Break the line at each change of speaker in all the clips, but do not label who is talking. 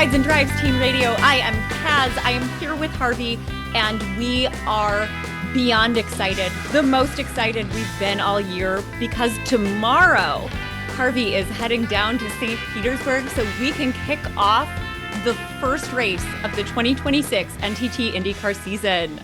Rides and Drives Team Radio. I am Kaz. I am here with Harvey, and we are beyond excited. The most excited we've been all year because tomorrow Harvey is heading down to St. Petersburg so we can kick off the first race of the 2026 NTT IndyCar season.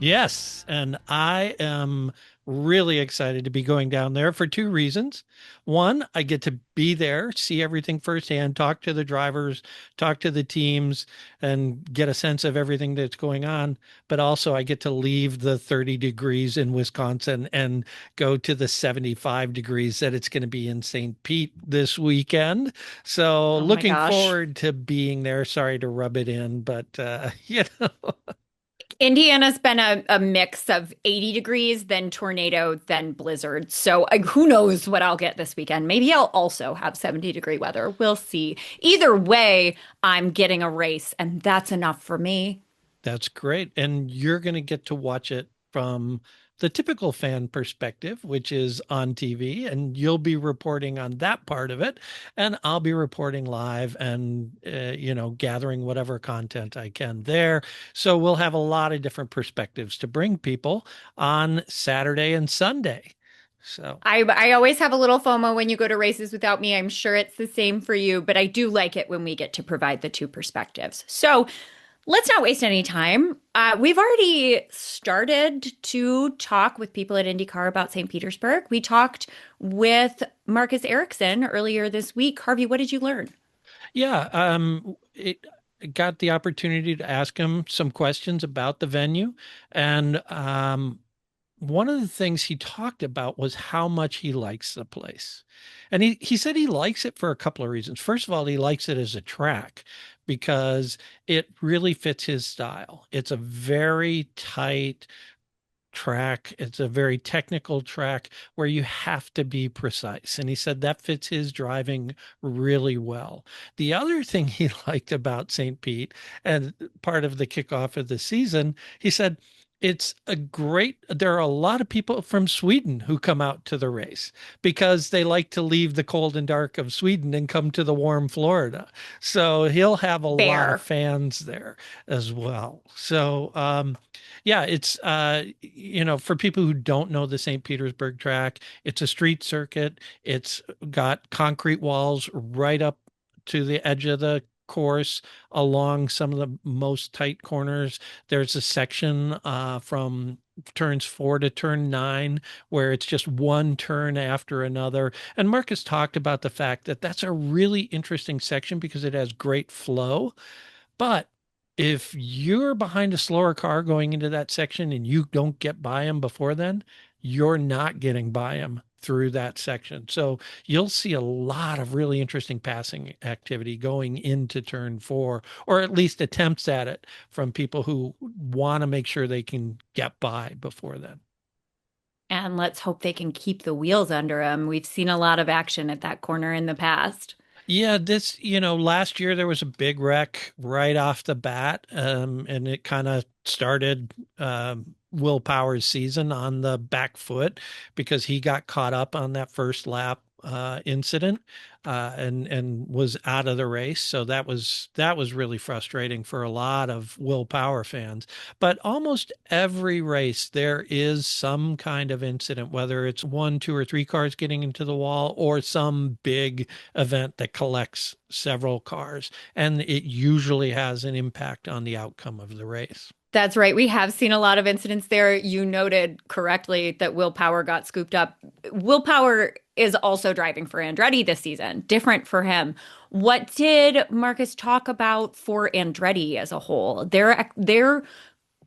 Yes, and I am really excited to be going down there for two reasons. One, I get to be there, see everything firsthand, talk to the drivers, talk to the teams, and get a sense of everything that's going on. But also, I get to leave the 30 degrees in Wisconsin and go to the 75 degrees that it's going to be in St. Pete this weekend. So,
Oh my
looking
gosh.
forward to being there. Sorry to rub it in, but you know.
Indiana's been a mix of 80 degrees, then tornado, then blizzard. So who knows what I'll get this weekend. Maybe I'll also have 70-degree weather. We'll see. Either way, I'm getting a race, and that's enough for me.
That's great. And you're going to get to watch it from the typical fan perspective, which is on TV, and you'll be reporting on that part of it. And I'll be reporting live and, gathering whatever content I can there. So we'll have a lot of different perspectives to bring people on Saturday and Sunday. So.
I always have a little FOMO when you go to races without me. I'm sure it's the same for you, but I do like it when we get to provide the two perspectives. So let's not waste any time. We've already started to talk with people at IndyCar about St. Petersburg. We talked with Marcus Ericsson earlier this week. Harvey, what did you learn?
Yeah, it got the opportunity to ask him some questions about the venue, and one of the things he talked about was how much he likes the place. And he said he likes it for a couple of reasons. First of all, he likes it as a track because it really fits his style. It's a very tight track. It's a very technical track where you have to be precise. And he said that fits his driving really well. The other thing he liked about St. Pete and part of the kickoff of the season, he said, there are a lot of people from Sweden who come out to the race because they like to leave the cold and dark of Sweden and come to the warm Florida. So he'll have a lot of
Fair.
fans there as well. So, yeah, it's, for people who don't know the St. Petersburg track, it's a street circuit. It's got concrete walls right up to the edge of the course along some of the most tight corners. There's a section from turns 4 to turn 9 where it's just one turn after another. And Marcus talked about the fact that that's a really interesting section because it has great flow. But if you're behind a slower car going into that section and you don't get by him before then, you're not getting by him through that section. So you'll see a lot of really interesting passing activity going into turn 4, or at least attempts at it from people who want to make sure they can get by before then.
And let's hope they can keep the wheels under them. We've seen a lot of action at that corner in the past.
Yeah, last year there was a big wreck right off the bat, and it kind of started Will Power's season on the back foot because he got caught up on that first lap incident and was out of the race. So that was really frustrating for a lot of Will Power fans. But almost every race there is some kind of incident, whether it's 1, 2, or 3 cars getting into the wall or some big event that collects several cars, and it usually has an impact on the outcome of the race.
That's right. We have seen a lot of incidents there. You noted correctly that Will Power got scooped up. Will Power is also driving for Andretti this season, different for him. What did Marcus talk about for Andretti as a whole?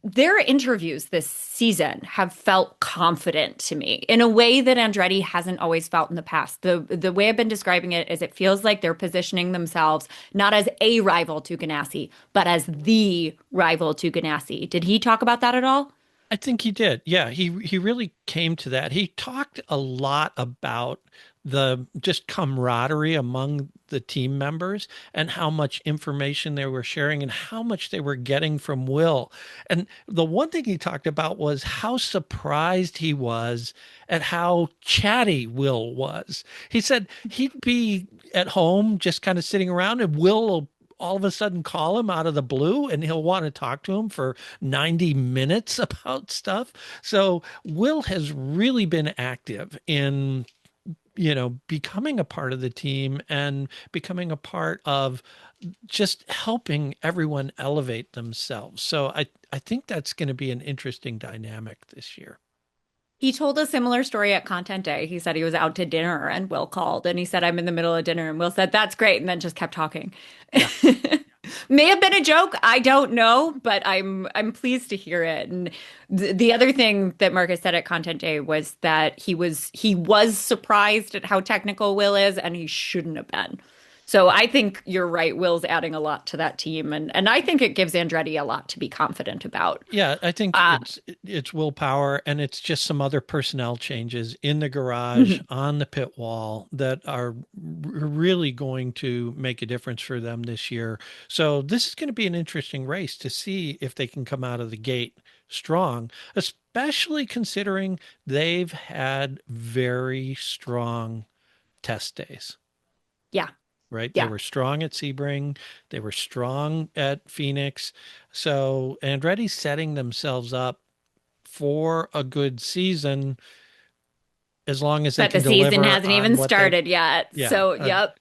Their interviews this season have felt confident to me in a way that Andretti hasn't always felt in the past. The way I've been describing it is it feels like they're positioning themselves not as a rival to Ganassi, but as the rival to Ganassi. Did he talk about that at all?
I think he did. Yeah, he really came to that. He talked a lot about the just camaraderie among the team members and how much information they were sharing and how much they were getting from Will. And the one thing he talked about was how surprised he was at how chatty Will was. He said he'd be at home just kind of sitting around and Will all of a sudden call him out of the blue and he'll want to talk to him for 90 minutes about stuff. So Will has really been active in, becoming a part of the team and becoming a part of just helping everyone elevate themselves. So I think that's going to be an interesting dynamic this year.
He told a similar story at Content Day. He said he was out to dinner and Will called and he said, I'm in the middle of dinner. And Will said, that's great. And then just kept talking.
Yeah.
May have been a joke. I don't know, but I'm pleased to hear it. And the other thing that Marcus said at Content Day was that he was surprised at how technical Will is, and he shouldn't have been. So I think you're right. Will's adding a lot to that team, and I think it gives Andretti a lot to be confident about.
Yeah, I think
Uh,
it's willpower and it's just some other personnel changes in the garage,
mhm.
on the pit wall that are really going to make a difference for them this year. So this is going to be an interesting race to see if they can come out of the gate strong, especially considering they've had very strong test days.
Yeah,
Right? They
yeah.
were strong at Sebring. They were strong at Phoenix. So Andretti's setting themselves up for a good season as long as they
But the
can
season
deliver
hasn't
on
even
what they,
started yet.
yeah,
So, yep.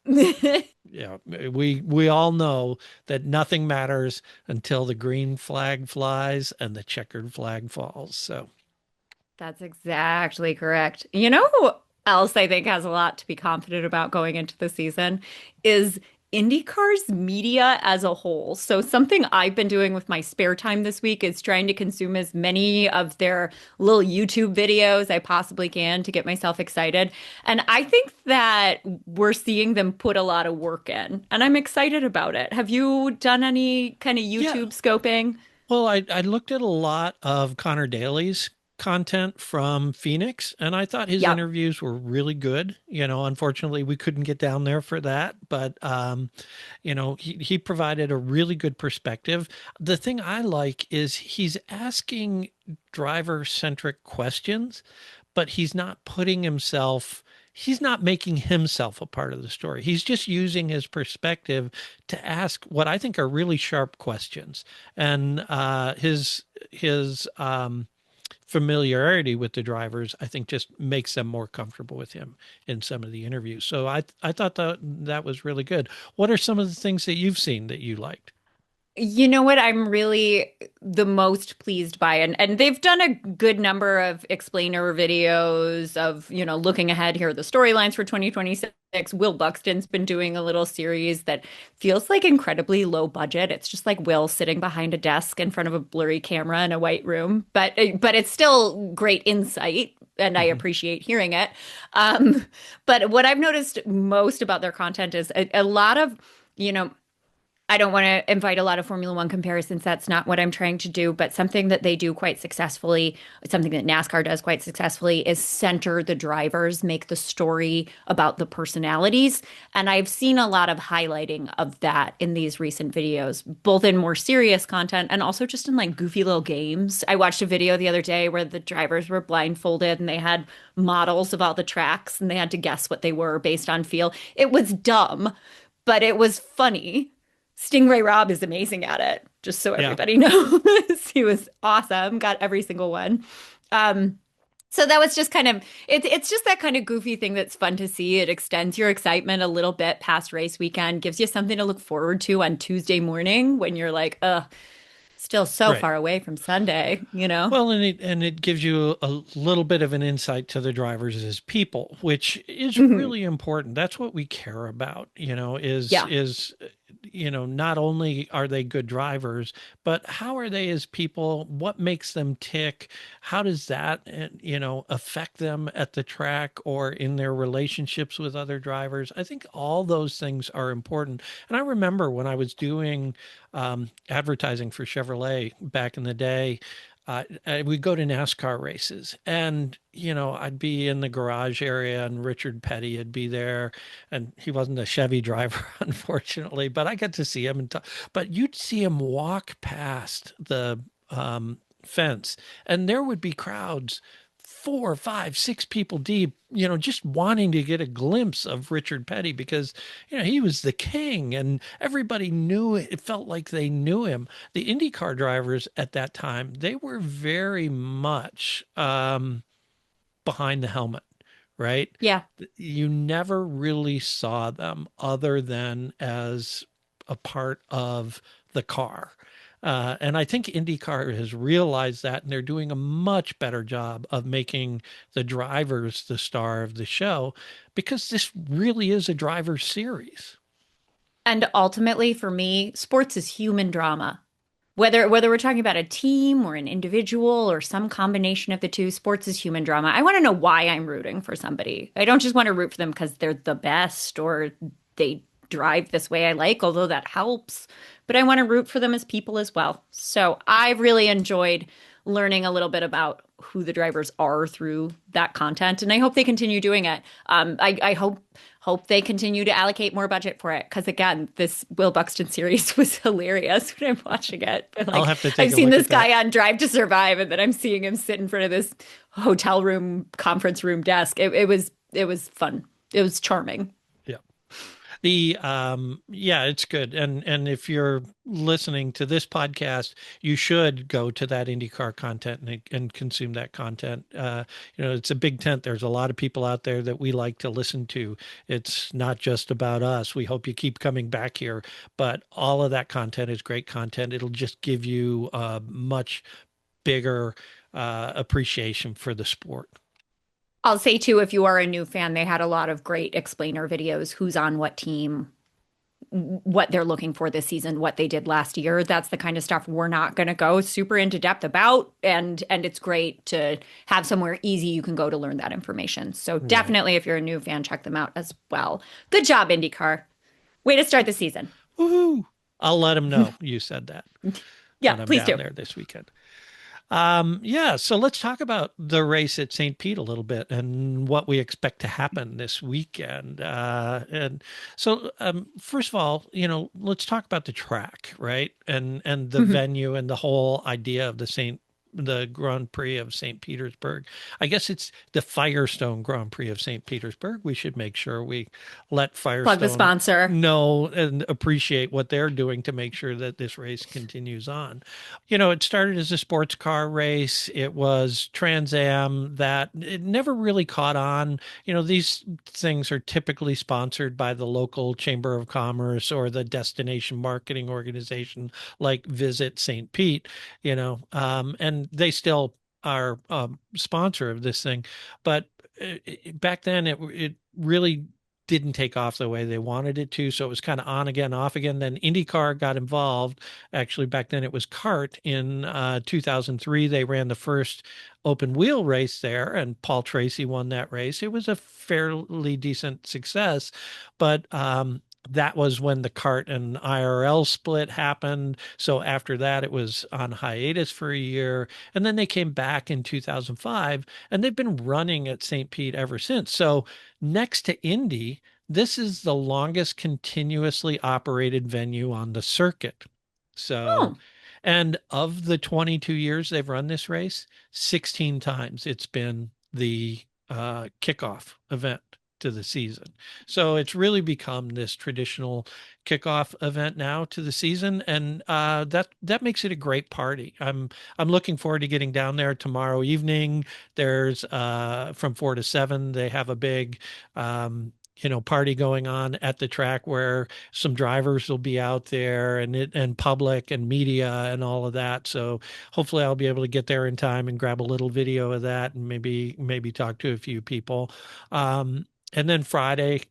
yeah. We all know that nothing matters until the green flag flies and the checkered flag falls. So
That's exactly correct. You know who else I think has a lot to be confident about going into the season is IndyCar's media as a whole. So something I've been doing with my spare time this week is trying to consume as many of their little YouTube videos I possibly can to get myself excited. And I think that we're seeing them put a lot of work in, and I'm excited about it. Have you done any kind of
yeah,
YouTube scoping?
well, I looked at a lot of Connor Daly's content from Phoenix, and I thought his
Yep.
interviews were really good. Unfortunately, we couldn't get down there for that, but he provided a really good perspective. The thing I like is he's asking driver-centric questions, but he's not making himself a part of the story. He's just using his perspective to ask what I think are really sharp questions. And his familiarity with the drivers, I think, just makes them more comfortable with him in some of the interviews. So I thought that was really good. What are some of the things that you've seen that you liked?
You know what I'm really the most pleased by, and they've done a good number of explainer videos of, looking ahead, here are the storylines for 2026. Will Buxton's been doing a little series that feels like incredibly low budget. It's just like Will sitting behind a desk in front of a blurry camera in a white room, but it's still great insight, and I
Mm-hmm.
appreciate hearing it. But what I've noticed most about their content is a lot of, you know, I don't want to invite a lot of Formula One comparisons. That's not what I'm trying to do. But something that they do quite successfully, something that NASCAR does quite successfully, is center the drivers, make the story about the personalities. And I've seen a lot of highlighting of that in these recent videos, both in more serious content and also just in like goofy little games. I watched a video the other day where the drivers were blindfolded and they had models of all the tracks and they had to guess what they were based on feel. It was dumb, but it was funny. Stingray Rob is amazing at it, just so
Yeah.
everybody knows. He was awesome, got every single one. Um, so that was just kind of it's just that kind of goofy thing that's fun to see. It extends your excitement a little bit past race weekend, gives you something to look forward to on Tuesday morning when you're like, still so
Right.
far away from Sunday.
Well, and it gives you a little bit of an insight to the drivers as people, which is
Mhm.
really important. That's what we care about, is
Yeah.
is not only are they good drivers, but how are they as people? What makes them tick? How does that, affect them at the track or in their relationships with other drivers? I think all those things are important. And I remember when I was doing advertising for Chevrolet back in the day, we'd go to NASCAR races, and I'd be in the garage area, and Richard Petty would be there, and he wasn't a Chevy driver, unfortunately, but I got to see him and talk. But you'd see him walk past the fence, and there would be crowds four, five, six people deep, just wanting to get a glimpse of Richard Petty because, he was the king and everybody knew it. It felt like they knew him. The IndyCar drivers at that time, they were very much behind the helmet, right?
Yeah.
You never really saw them other than as a part of the car. And I think IndyCar has realized that, and they're doing a much better job of making the drivers the star of the show because this really is a driver series.
And ultimately, for me, sports is human drama. Whether we're talking about a team or an individual or some combination of the two, sports is human drama. I want to know why I'm rooting for somebody. I don't just want to root for them because they're the best or they drive this way I like, although that helps. But I want to root for them as people as well. So I've really enjoyed learning a little bit about who the drivers are through that content, and I hope they continue doing it. I hope they continue to allocate more budget for it because again, this Will Buxton series was hilarious when I'm watching it. But
I'll
like
have to take
I've
a
seen
look
this
at that.
guy on Drive to Survive, and then I'm seeing him sit in front of this hotel room, conference room desk. It was fun. It was charming.
Yeah. Yeah, it's good. And if you're listening to this podcast, you should go to that IndyCar content and consume that content. It's a big tent. There's a lot of people out there that we like to listen to. It's not just about us. We hope you keep coming back here, but all of that content is great content. It'll just give you a much bigger appreciation for the sport.
I'll say too, if you are a new fan, they had a lot of great explainer videos, who's on what team, what they're looking for this season, what they did last year. That's the kind of stuff we're not going to go super into depth about, and it's great to have somewhere easy you can go to learn that information. So
Right.
definitely, if you're a new fan, check them out as well. Good job, IndyCar. Way to start the season.
Woohoo! I'll let them know you said that
Yeah,
when I'm
please
down
do.
there this weekend. Yeah, so let's talk about the race at St. Pete a little bit and what we expect to happen this weekend. And so, first of all, let's talk about the track, right? And the
Mhm.
venue and the whole idea of the Grand Prix of St. Petersburg. I guess it's the Firestone Grand Prix of St. Petersburg. We should make sure we let
Plug the
Firestone
sponsor.
know and appreciate what they're doing to make sure that this race continues on. It started as a sports car race. It was Trans Am that it never really caught on. These things are typically sponsored by the local Chamber of Commerce or the destination marketing organization like Visit St. Pete, and they still are a sponsor of this thing. But back then, it really didn't take off the way they wanted it to. So it was kind of on again, off again. Then IndyCar got involved. Actually, back then it was CART. In 2003, they ran the first open wheel race there, and Paul Tracy won that race. It was a fairly decent success, but that was when the CART and IRL split happened. So after that, it was on hiatus for a year. And then they came back in 2005, and they've been running at St. Pete ever since. So next to Indy, this is the longest continuously operated venue on the circuit. So,
Oh,
and of the 22 years they've run this race, 16 times it's been the kickoff event to the season. So it's really become this traditional kickoff event now to the season, and that makes it a great party. I'm looking forward to getting down there tomorrow evening. There's from 4 to 7. They have a big party going on at the track where some drivers will be out there and public and media and all of that. So hopefully I'll be able to get there in time and grab a little video of that and maybe talk to a few people. And then Friday,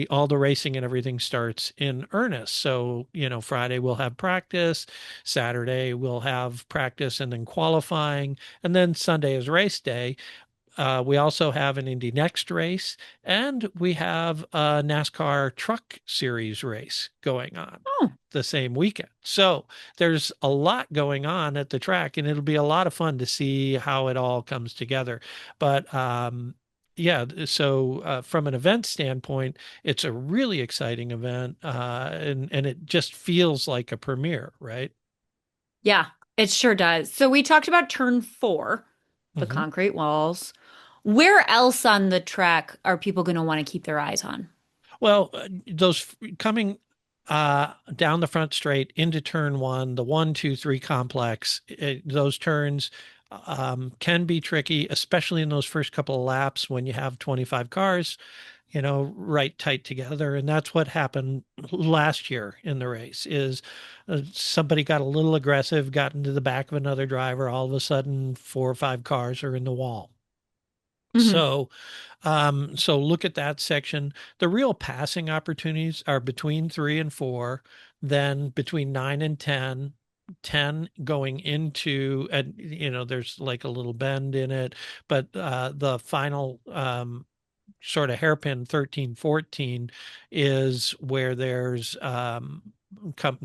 all the racing and everything starts in earnest. So, Friday we'll have practice, Saturday we'll have practice and then qualifying, and then Sunday is race day. We also have an Indy Next race, and we have a NASCAR Truck Series race going on
oh,
the same weekend. So there's a lot going on at the track, and it'll be a lot of fun to see how it all comes together. But yeah, so from an event standpoint, it's a really exciting event, and it just feels like a premiere, right?
yeah, it sure does. So we talked about turn four. the
Hmm.
concrete walls. Where else on the track are people going to want to keep their eyes on?
Well, those coming down the front straight into turn one, the one, two, three complex, those turns can be tricky, especially in those first couple of laps when you have 25 cars, right tight together. And that's what happened last year in the race is somebody got a little aggressive, got into the back of another driver. All of a sudden, four or five cars are in the wall.
Hmm.
So look at that section. The real passing opportunities are between 3 and 4, then between 9 and 10, 10 going into, and there's like a little bend in it, but the final sort of hairpin 13, 14 is where there's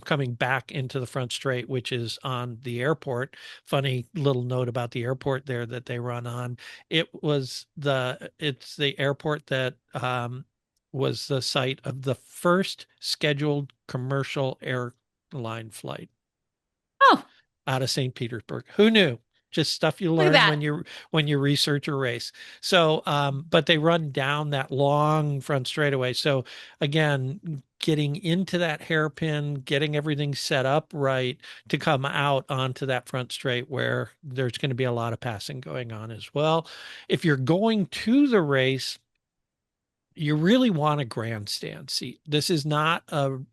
coming back into the front straight, which is on the airport. Funny little note about the airport there that they run on. It's the airport that was the site of the first scheduled commercial airline flight
Oh,
out of St. Petersburg. Who knew? Just stuff you
look at
learn
that.
when you research a race. So, but they run down that long front straightaway. So again, getting into that hairpin, getting everything set up right to come out onto that front straight where there's going to be a lot of passing going on as well. If you're going to the race, you really want a grandstand seat. This is not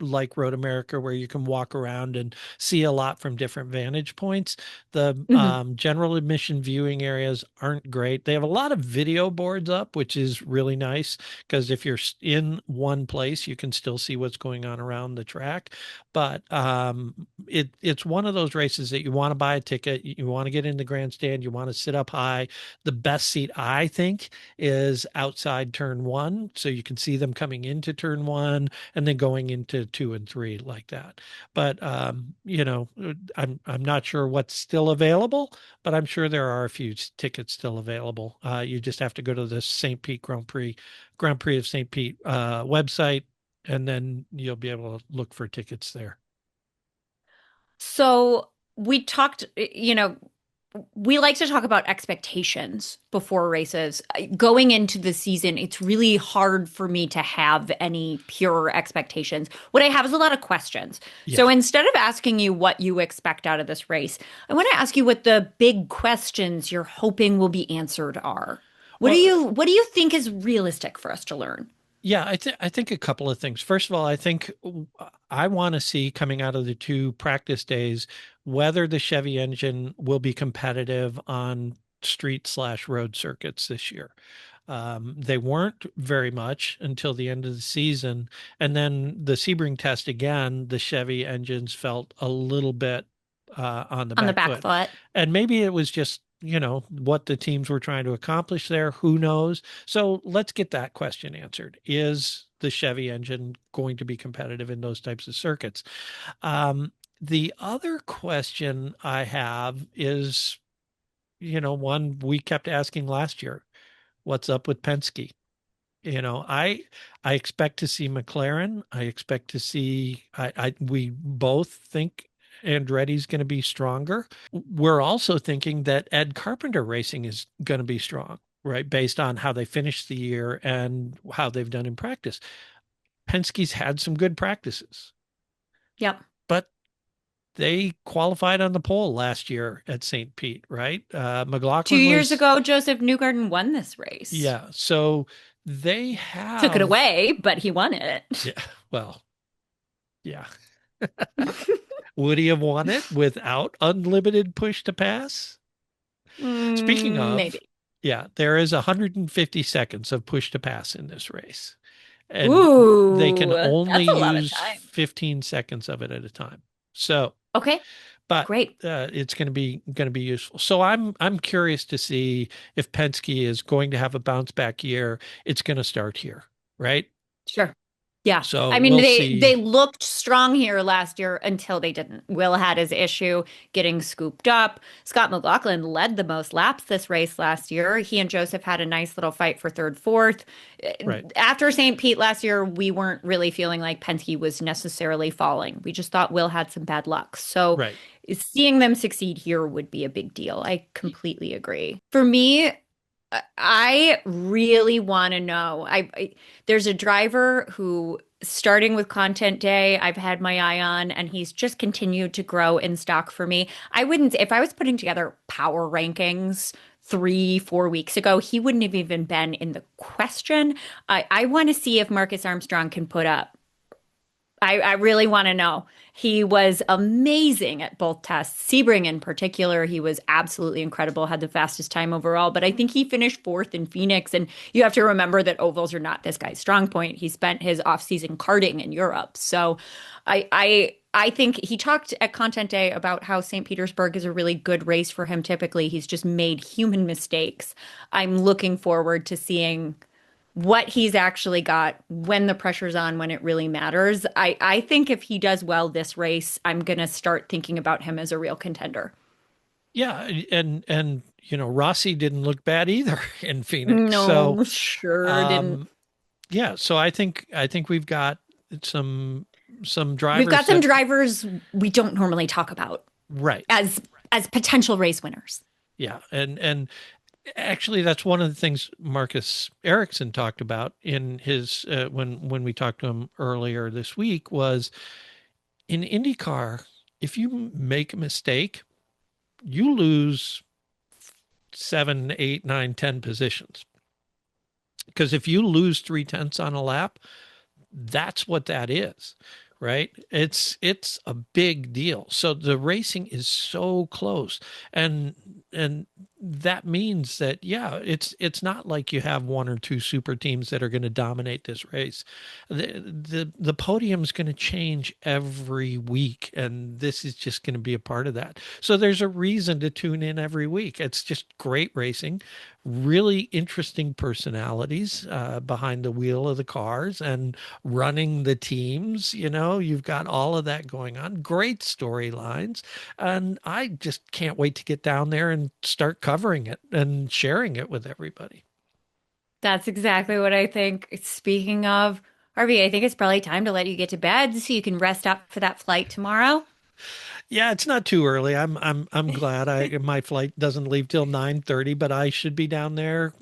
like Road America where you can walk around and see a lot from different vantage points. The
Hmm.
general admission viewing areas aren't great. They have a lot of video boards up, which is really nice because if you're in one place, you can still see what's going on around the track. But it's one of those races that you want to buy a ticket, you want to get in the grandstand, you want to sit up high. The best seat, I think, is outside turn one. So you can see them coming into turn one and then going into two and three like that. But I'm not sure what's still available, but I'm sure there are a few tickets still available. You just have to go to the St. Pete Grand Prix of St. Pete website, and then you'll be able to look for tickets there.
So we talked, we like to talk about expectations before races. Going into the season, it's really hard for me to have any pure expectations. What I have is a lot of questions. So
Yeah.
instead of asking you what you expect out of this race, I want to ask you what the big questions you're hoping will be answered are.
Well,
What do you think is realistic for us to learn?
yeah, I think a couple of things. First of all, I think I want to see coming out of the two practice days whether the Chevy engine will be competitive on street/road circuits this year. They weren't very much until the end of the season, and then the Sebring test again, the Chevy engines felt a little bit on the
On the
back
back
foot,
foot.
and maybe it was just what the teams were trying to accomplish there. Who knows? So let's get that question answered. Is the Chevy engine going to be competitive in those types of circuits? The other question I have is, one we kept asking last year. What's up with Penske? I expect to see McLaren. I expect to see we both think Andretti's going to be stronger. We're also thinking that Ed Carpenter Racing is going to be strong, right? Based on how they finished the year and how they've done in practice. Penske's had some good practices,
Yep.
but they qualified on the pole last year at St. Pete, right?
Two
McLaughlin
years
was,
ago, Joseph Newgarden won this race.
yeah. So they
Took it
have,
away, but he won it.
yeah, well, yeah. Would he have won it without unlimited push to pass? Speaking of,
Maybe.
yeah, there is 150 seconds of push to pass in this race, and they can
Ooh,
only
that's a lot of
use
time.
15 seconds of it at a time. So,
Okay,
but
great.
it's going to be useful. So I'm curious to see if Penske is going to have a bounce back year. It's going to start here, right?
Sure. Yeah.
So
I mean,
we'll
they
see.
looked strong here last year until they didn't. Will had his issue getting scooped up. Scott McLaughlin led the most laps this race last year. He and Joseph had a nice little fight for third, fourth.
Right,
After St. Pete last year, we weren't really feeling like Penske was necessarily falling. We just thought Will had some bad luck. So
right.
seeing them succeed here would be a big deal. I completely agree. For me, I really want to know. There's a driver who, starting with Content Day, I've had my eye on, and he's just continued to grow in stock for me. I wouldn't, if I was putting together power rankings 3, 4 weeks ago, he wouldn't have even been in the question. I want to see if Marcus Armstrong can put up. I really want to know. He was amazing at both tests. Sebring in particular, he was absolutely incredible, had the fastest time overall. But I think he finished fourth in Phoenix. And you have to remember that ovals are not this guy's strong point. He spent his offseason karting in Europe. So I think he talked at Content Day about how St. Petersburg is a really good race for him typically. He's just made human mistakes. I'm looking forward to seeing what he's actually got when the pressure's on, when it really matters. I think if he does well this race, I'm going to start thinking about him as a real contender.
Yeah, and Rossi didn't look bad either in Phoenix. So
No, sure didn't.
um yeah, so I think we've got some some
We've got
drivers
some
that
drivers we don't normally talk about
right.
as potential race winners.
Yeah, and actually that's one of the things Marcus Ericsson talked about in his when we talked to him earlier this week was in IndyCar, if you make a mistake, you lose 7, 8, 9, 10 positions. Because if you lose 3/10 on a lap, that's what that is, right? It's a big deal. So the racing is so close, and that means that yeah, it's not like you have one or two super teams that are going to dominate this race. The podium's going to change every week, and this is just going to be a part of that. So there's a reason to tune in every week. It's just great racing, really interesting personalities behind the wheel of the cars and running the teams. You've got all of that going on. Great storylines. And I just can't wait to get down there and start covering it and sharing it with everybody.
That's exactly what I think. Speaking of, Harvey, I think it's probably time to let you get to bed so you can rest up for that flight tomorrow.
Yeah, it's not too early. I'm glad my flight doesn't leave till 9:30, but I should be down there,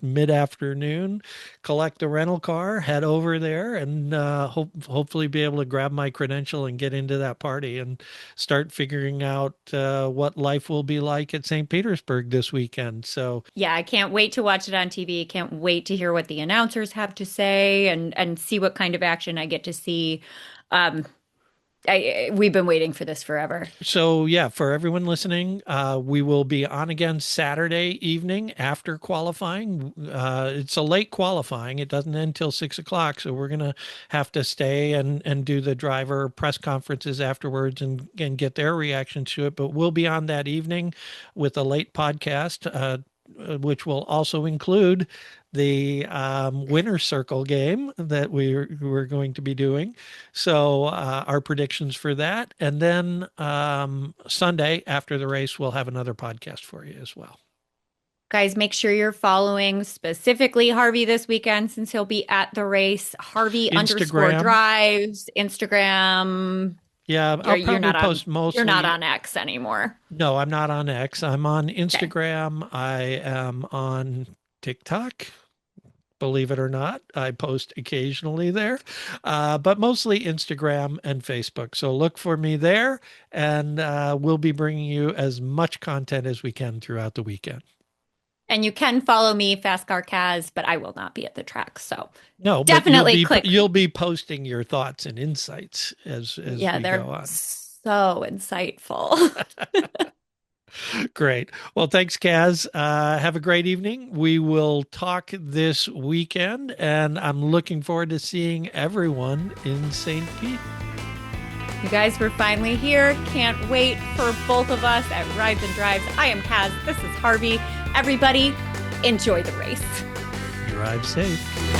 mid-afternoon, collect the rental car, head over there, and hopefully be able to grab my credential and get into that party and start figuring out what life will be like at St. Petersburg this weekend. So
Yeah, I can't wait to watch it on TV. Can't wait to hear what the announcers have to say and see what kind of action I get to see. Um, we've been waiting for this forever.
So yeah, for everyone listening, we will be on again Saturday evening after qualifying. It's a late qualifying; it doesn't end till 6 o'clock, so we're gonna have to stay and do the driver press conferences afterwards and get their reactions to it. But we'll be on that evening with a late podcast. Which will also include the winner circle game that we're going to be doing. So our predictions for that, and then Sunday after the race, we'll have another podcast for you as well.
Guys, make sure you're following specifically Harvey this weekend since he'll be at the race. Harvey underscore
Instagram,
drives, Instagram.
yeah,
You're,
I'll
you're
probably
not on
post
you're not
mostly.
on X anymore.
No, I'm not on X. I'm on
Okay.
Instagram. I am on TikTok. Believe it or not, I post occasionally there, but mostly Instagram and Facebook. So look for me there, and we'll be bringing you as much content as we can throughout the weekend.
And you can follow me, Fast Car Kaz, but I will not be at the track. So
No, but
definitely click.
you'll be posting your thoughts and insights as
Yeah,
we go
they're
on.
so insightful.
Great. Well, thanks, Kaz. Have a great evening. We will talk this weekend, and I'm looking forward to seeing everyone in St. Pete.
You guys were finally here. Can't wait for both of us at Rides and Drives. I am Kaz. This is Harvey. Everybody, enjoy the race.
Drive safe.